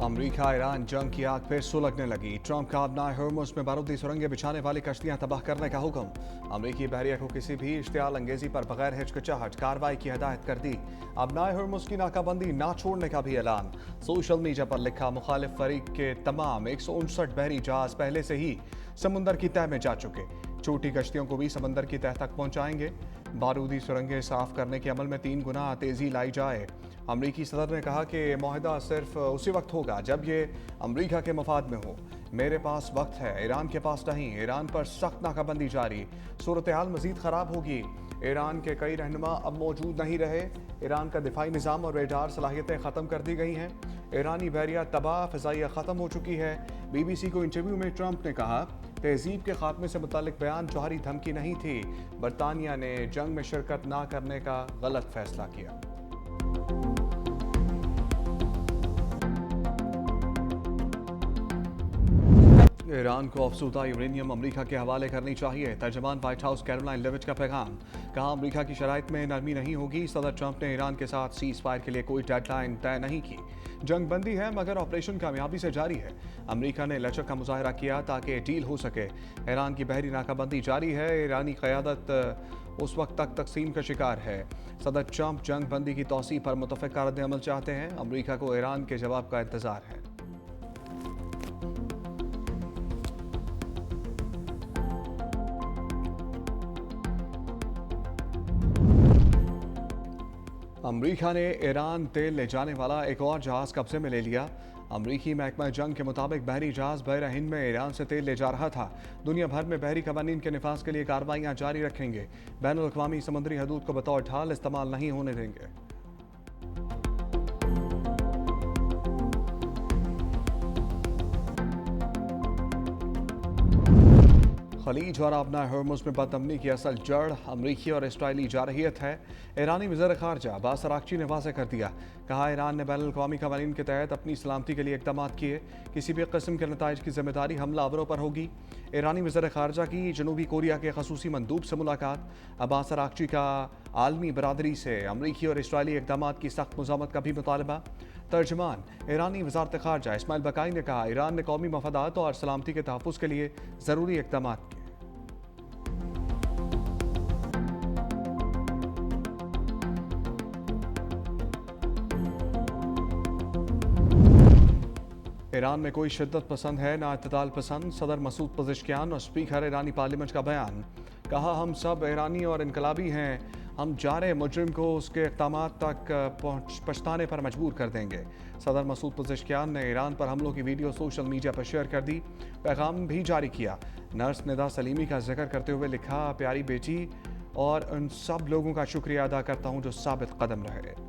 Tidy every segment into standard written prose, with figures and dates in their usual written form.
अमरीका Iran जंग की आग फिर सुलगने लगी। ट्रंप का अब हॉर्मुज़ में बारूदी सुरंगें बिछाने वाली कश्तियां तबाह करने का हुक्म। अमरीकी बहरिया को किसी भी इश्तियाल अंगेजी पर बगैर हिचकिचाहट कार्रवाई की हिदायत कर दी। अब हॉर्मुज़ की नाकाबंदी ना छोड़ने का भी ऐलान। सोशल मीडिया पर लिखा, मुखालिफ फरीक के तमाम 159 बहरी जहाज पहले से ही समुंदर की तह में जा चुके। छोटी कश्तियों को भी समंदर की तह तक पहुंचाएंगे। बारूदी सुरंगें साफ करने के अमल में 3 गुना तेजी लाई जाए। अमरीकी सदर ने कहा कि मुआहदा सिर्फ उसी वक्त होगा जब ये अमरीका के मफाद में हो। मेरे पास वक्त है, ईरान के पास नहीं। ईरान पर सख्त नाकाबंदी जारी। सूरत हाल मजीद खराब होगी। ईरान के कई रहनुमा अब मौजूद नहीं रहे। ईरान का दिफाई निज़ाम और रेडार सलाहियतें ख़त्म कर दी गई हैं। ईरानी बहरिया तबाह, फ़िज़ाइया ख़त्म हो चुकी है। BBC को इंटरव्यू में ट्रंप ने कहा, तहजीब के खात्मे से मुतालिक बयान जौहरी धमकी नहीं थी। बरतानिया ने जंग में शिरकत ना करने का गलत फैसला किया। ईरान को अफसूदा यूरेनियम अमरीका के हवाले करनी चाहिए। तर्जमान व्हाइट हाउस कैरोलाइन लेविट का पैगाम। कहा, अमरीका की शराइत में नरमी नहीं होगी। सदर ट्रंप ने ईरान के साथ सीज फायर के लिए कोई डेडलाइन तय नहीं की। जंग बंदी है मगर ऑपरेशन कामयाबी से जारी है। अमरीका ने लचक का मुजाहरा किया ताकि डील हो सके। ईरान की बहरी नाकाबंदी जारी है। ईरानी क़यादत उस वक्त तक तकसीम का शिकार है। सदर ट्रंप जंग बंदी की तौसीह पर मुतफ़िक़ रद्द-ए-अमल चाहते हैं। अमरीका को ईरान के जवाब का इंतज़ार है। अमरीका ने ईरान तेल ले जाने वाला एक और जहाज़ कब्जे में ले लिया। अमरीकी महकमा जंग के मुताबिक बहरी जहाज़ बहरा हिंद में ईरान से तेल ले जा रहा था। दुनिया भर में बहरी कवानीन के निफाज के लिए कार्रवाइयाँ जारी रखेंगे। बैनुल अक़वामी समुद्री हदूद को बतौर ढाल इस्तेमाल नहीं होने देंगे। खलीज और आबना हॉर्मुज़ में बदअमनी की असल जड़ अमरीकी और इसराइली जारहियत है। ईरानी वज़ीर ख़ारजा अब्बास अराग़ची ने वाज़ेह कर दिया। कहा, ईरान ने बैनुल अक़वामी क़वानीन के तहत अपनी सलामती के लिए इक़दाम किए। किसी भी किस्म के नताइज की ज़िम्मेदारी हमलावरों पर होगी। ईरानी वज़ीर ख़ारजा की जनूबी कोरिया के ख़ुसूसी मंदूब से मुलाकात। अब्बास अराग़ची का आलमी बरादरी से अमरीकी और इसराइली इक़दाम की सख्त मज़ामत का भी मुतालबा। तर्जमान ईरानी वज़ारत ख़ारजा इस्माइल बकाई ने कहा, ईरान ने कौमी मफादात और सलामती के तहफ़्फ़ुज़ के लिए ज़रूरी इक़दाम किए। ईरान में कोई शिद्दत पसंद है ना इत्तेदाल पसंद। सदर मसूद पज़ेश्कियान और स्पीकर ईरानी पार्लियामेंट का बयान। कहा, हम सब ईरानी और इनकलाबी हैं। हम जारे मुजरिम को उसके इक़दाम तक पछताने पर मजबूर कर देंगे। सदर मसूद पज़ेश्कियान ने ईरान पर हमलों की वीडियो सोशल मीडिया पर शेयर कर दी। पैगाम भी जारी किया। नर्स निदा सलीमी का जिक्र करते हुए लिखा, प्यारी बेटी और उन सब लोगों का शुक्रिया अदा करता हूँ जो साबित कदम रहे।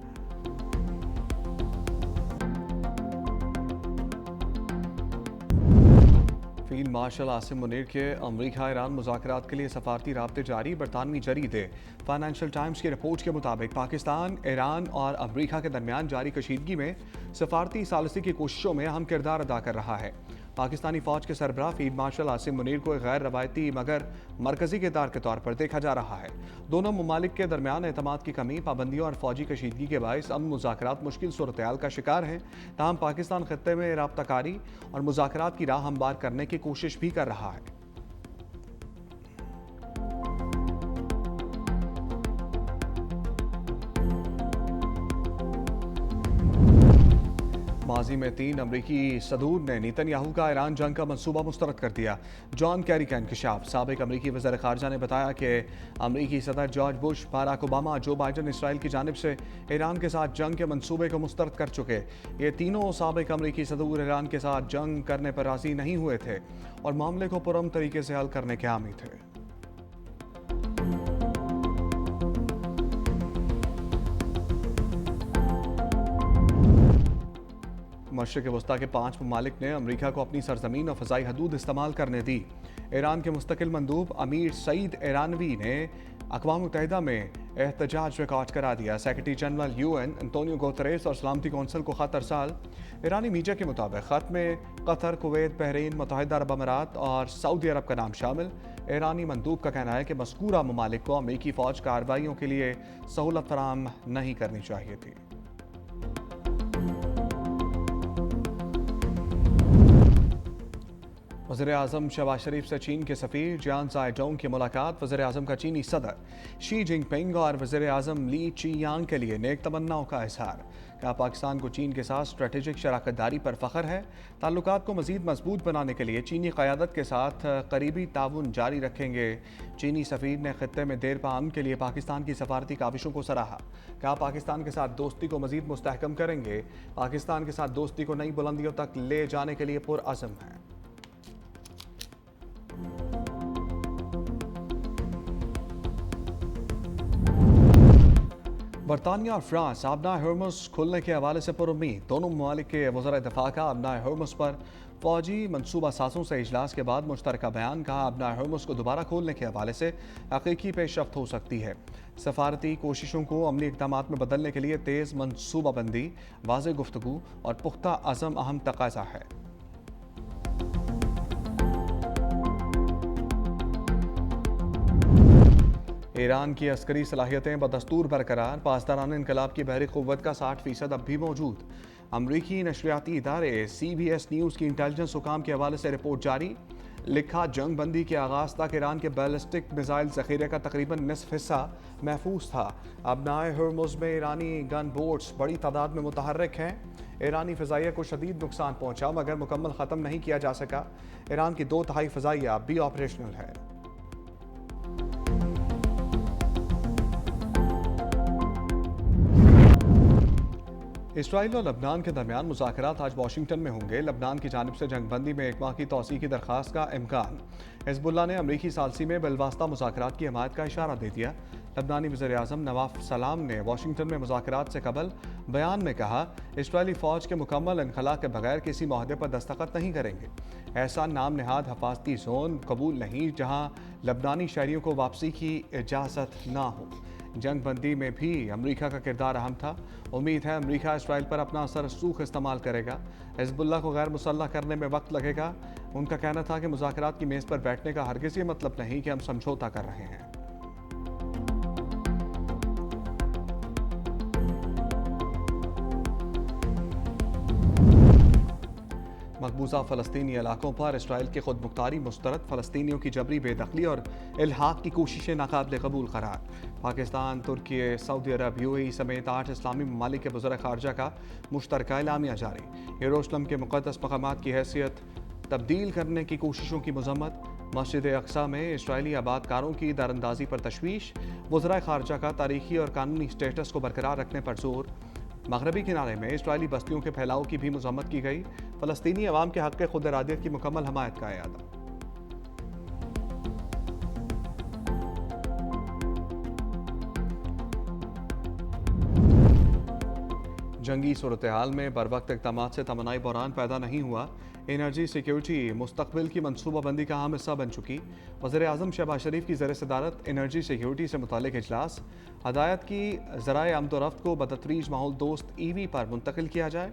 फील्ड मार्शल आसिम मुनीर के अमरीका ईरान मुज़ाकरात के लिए सफारती राब्ते जारी। बरतानवी जरीदे फाइनेंशियल टाइम्स की रिपोर्ट के मुताबिक पाकिस्तान, ईरान और अमरीका के दरमियान जारी कशीदगी में सफारती सालसी की कोशिशों में अहम किरदार अदा कर रहा है। पाकिस्तानी फ़ौज के सरबराह फील्ड मार्शल आसिम मुनीर को एक गैर रवायती मगर मरकज़ी किरदार के तौर पर देखा जा रहा है। दोनों ममालिक के दरमियान एतमाद की कमी, पाबंदियों और फौजी कशीदगी के बायस अमन मुज़ाकरात मुश्किल सूरत हाल का शिकार हैं। ताहम पाकिस्तान खत्ते में राब्ताकारी और मुज़ाकरात की राह हमवार करने की कोशिश भी कर रहा है। माजी में 3 अमरीकी सदूर ने नेतन्याहू का ईरान जंग का मंसूबा मुस्तरद कर दिया। जॉन कैरी का इंकशाफ। साबिक अमरीकी वज़ीर ख़ारजा ने बताया कि अमरीकी सदर जॉर्ज बुश, बाराक ओबामा, जो बाइडन इसराइल की जानिब से ईरान के साथ जंग के मंसूबे को मुस्तरद कर चुके। ये तीनों साबिक अमरीकी सदूर ईरान के साथ जंग करने पर राज़ी नहीं हुए थे और मामले को पुरअमन तरीके से हल करने के हामी थे। मशरिक़ वस्ता के 5 ममालिक ने अमरीका को अपनी सरजमीन और फ़ज़ाई हदूद इस्तेमाल करने दी। ईरान के मुस्तकिल मंदूब अमीर सईद ईरानवी ने अक़वाम मुत्तहिदा में एहतजाज रिकॉर्ड करा दिया। Secretary general UN Antonio Guterres और सलामती कौंसिल को ख़त अरसाल। ईरानी मीडिया के मुताबिक ख़त में कतर, कुवैत, बहरीन, मुत्तहिदा अरब अमारात और सऊदी अरब का नाम शामिल। ईरानी मंदूब का कहना है कि मज़कूरा ममालिक को अमरीकी फ़ौज कार्रवाइयों के लिए सहूलत फराहम नहीं करनी चाहिए थी। वज़ीर आज़म शहबाज शरीफ से चीन के सफ़ीर जियान ज़ाइडोंग की मुलाकात। वज़ीर आज़म का चीनी सदर शी जिनपिंग और वज़ीर आज़म ली चियांग के लिए नेक तमन्नाओं का इजहार। कहा पाकिस्तान को चीन के साथ स्ट्रेटेजिक शराकतदारी पर फ़ख्र है। ताल्लुकात को मज़ीद मजबूत बनाने के लिए चीनी क़यादत के साथ करीबी ताउन जारी रखेंगे। चीनी सफ़ीर ने ख़ित्ते में देर पाअमन के लिए पाकिस्तान की सफारती काविशों को सराहा। कहा पाकिस्तान के साथ दोस्ती को मज़ीद मुस्तहकम करेंगे। पाकिस्तान के साथ दोस्ती को नई बुलंदियों तक ले जाने के लिए पुरअज़म है। बरतानिया और फ्रांस आबनाए हॉर्मुज़ खुलने के हवाले से पुरुम्मीद। दोनों ममालिक के वज़ीर दफ़ा का आबनाए हॉर्मुज़ पर फ़ौजी मनसूबा साज़ों से इजलास के बाद मुश्तरका बयान। कहा आबनाए हॉर्मुज़ को दोबारा खोलने के हवाले से हकीकी पेशरफ्त हो सकती है। सफारती कोशिशों को अमली इक़दामात में बदलने के लिए तेज़ मनसूबाबंदी, वाज़ेह गुफ्तगू और पुख्ता अज़म अहम तक़ाज़ा है। ईरान की अस्करी सलाहियतें बदस्तूर बरकरार। पासदारान इनकलाब की बहरी क़ुव्वत का 60% अब भी मौजूद। अमरीकी नशरियाती इदारे CBS न्यूज़ की इंटेलिजेंस हुकाम के हवाले से रिपोर्ट जारी। लिखा जंग बंदी के आगाज़ तक ईरान के बैलिस्टिक मिसाइल ज़ख़ीरे का तकरीबन निसफ हिस्सा महफूज था। आबनाए हॉर्मुज़ में ईरानी गन बोट्स बड़ी तादाद में मुतहर्रिक हैं। ईरानी फ़ज़ाइया को शदीद नुकसान पहुँचा मगर मुकम्मल ख़त्म नहीं किया जा सका। ईरान की 2/3 फ़ज़ाइया अब भी ऑपरेशनल है। इसराइल और लबनान के दरमियान मुज़ाकरात आज वाशिंगटन में होंगे। लबनान की जानिब से जंग बंदी में एक माह की तौसीक़ की दरख्वास्त का इम्कान। हिज़्बुल्लाह ने अमरीकी सालसी में बिलवास्ता मुज़ाकरात की हमायत का इशारा दे दिया। लबनानी वज़ीर आज़म नवाफ सलाम ने वाशिंगटन में मुज़ाकरात से कबल बयान में कहा इसराइली फ़ौज के मुकम्मल इनखला के बगैर किसी माहदे पर दस्तखत नहीं करेंगे। ऐसा नाम नहाद हफाजती जोन कबूल नहीं जहाँ लबनानी शहरियों को वापसी की इजाज़त ना हो। जंग बंदी में भी अमरीका का किरदार अहम था। उम्मीद है अमरीका इसराइल पर अपना असर रसूख इस्तेमाल करेगा। हिज़्बुल्लाह को गैर मुसल्लह करने में वक्त लगेगा। उनका कहना था कि मुज़ाकरात की मेज़ पर बैठने का हरगिज़ ये मतलब नहीं कि हम समझौता कर रहे हैं। मकबूजा फ़लस्तीनी इलाकों पर इसराइल की खुद मुख्तारी मुस्तरद। फ़लस्तीनियों की जबरी बेदखली और इल्हाक़ की कोशिशें नाकाबिल कबूल करार। पाकिस्तान, तुर्की, सऊदी अरब, UAE समेत 8 इस्लामी ममालिक के वज़ीर ख़ारजा का मुश्तरका एलामिया जारी। यरूशलेम के मुक़द्दस मक़ामात की हैसियत तब्दील करने की कोशिशों की मज़म्मत। मस्जिद अक़सा में इसराइली आबादकारों की दरअंदाज़ी पर तशवीश। वज़ीर ख़ारजा का तारीख़ी और कानूनी स्टेटस को बरकरार रखने पर जोर। मगरबी किनारे में इसराइली बस्तियों के फैलाव की भी मज़म्मत की गई। फ़लस्तीनी अवाम के हक़ खुद इरादियत की मुकम्मल हमायत का इरादा। जंगी सूरत हाल में बर वक्त इक़दामात से तमन्नाई बहरान पैदा नहीं हुआ। एनर्जी सिक्योरिटी मुस्तक़बिल की मनसूबाबंदी का अहम हिस्सा बन चुकी। वज़ीर आज़म शहबाज शरीफ की ज़ेर सदारत एनर्जी सिक्योरिटी से मुतालिक इजलास। हदायत की ज़राए आमदोरफ्त को बदतरीज माहौल दोस्त EV पर मुंतकिल किया जाए।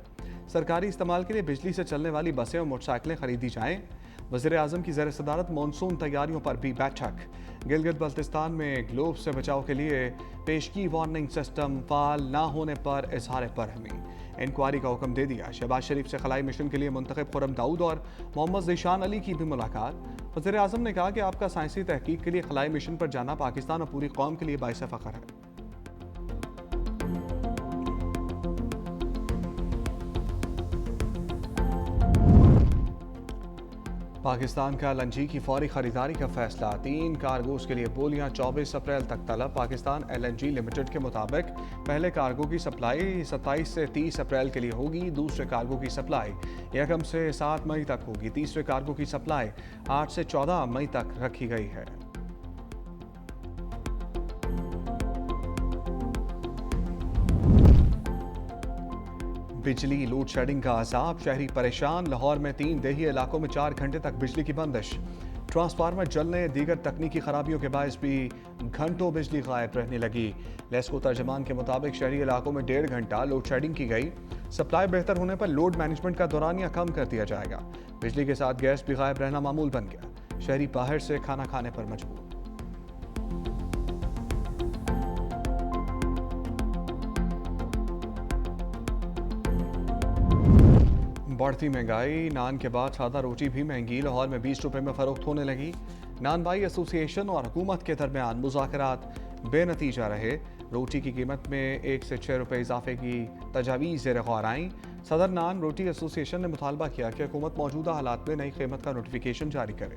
सरकारी इस्तेमाल के लिए बिजली से चलने वाली बसें और मोटरसाइकिलें खरीदी जाएँ। वज़ीर आज़म की ज़ेर सदारत मानसून तैयारियों पर भी बैठक। गिलगित बल्तिस्तान में ग्लोब से बचाव के लिए पेशगी वार्निंग सिस्टम फ़ाल ना होने पर इजहार बरहमी। इंक्वायरी का हुक्म दे दिया। शहबाज शरीफ से खलाई मिशन के लिए मुंतखब खुर्रम दाऊद और मोहम्मद ज़ीशान अली की भी मुलाकात। वज़ीर आज़म ने कहा कि आपका साइंसी तहकीक के लिए खलाई मिशन पर जाना पाकिस्तान और पूरी कौम के लिए बाइस फ़ख्र है। पाकिस्तान का LNG की फौरी खरीदारी का फैसला। 3 कार्गोज के लिए बोलियां 24 अप्रैल तक तलब। पाकिस्तान LNG लिमिटेड के मुताबिक पहले कार्गो की सप्लाई 27 से 30 अप्रैल के लिए होगी। दूसरे कार्गो की सप्लाई 1 से 7 मई तक होगी। तीसरे कार्गो की सप्लाई 8 से 14 मई तक रखी गई है। बिजली लोड शेडिंग का अजाब, शहरी परेशान। लाहौर में 3 देही इलाकों में 4 घंटे तक बिजली की बंदिश। ट्रांसफार्मर जलने, दीगर तकनीकी खराबियों के बायस भी घंटों बिजली गायब रहने लगी। लेस्को तर्जमान के मुताबिक शहरी इलाकों में 1.5 घंटा लोड शेडिंग की गई। सप्लाई बेहतर होने पर लोड मैनेजमेंट का दौरानिया कम कर दिया जाएगा। बिजली के साथ गैस भी गायब रहना मामूल बन गया। शहरी बाहर से खाना खाने पर मजबूर। بڑھتی مہنگائی، نان کے بعد سادہ روٹی بھی مہنگی، لاہور میں 20 روپے میں فروخت ہونے لگی۔ نان بائی ایسوسی ایشن اور حکومت کے درمیان مذاکرات بے نتیجہ رہے۔ روٹی کی قیمت میں 1 سے 6 روپے اضافے کی تجاویز زیر غور آئیں۔ صدر نان روٹی ایسوسی ایشن نے مطالبہ کیا کہ حکومت موجودہ حالات میں نئی قیمت کا نوٹیفیکیشن جاری کرے۔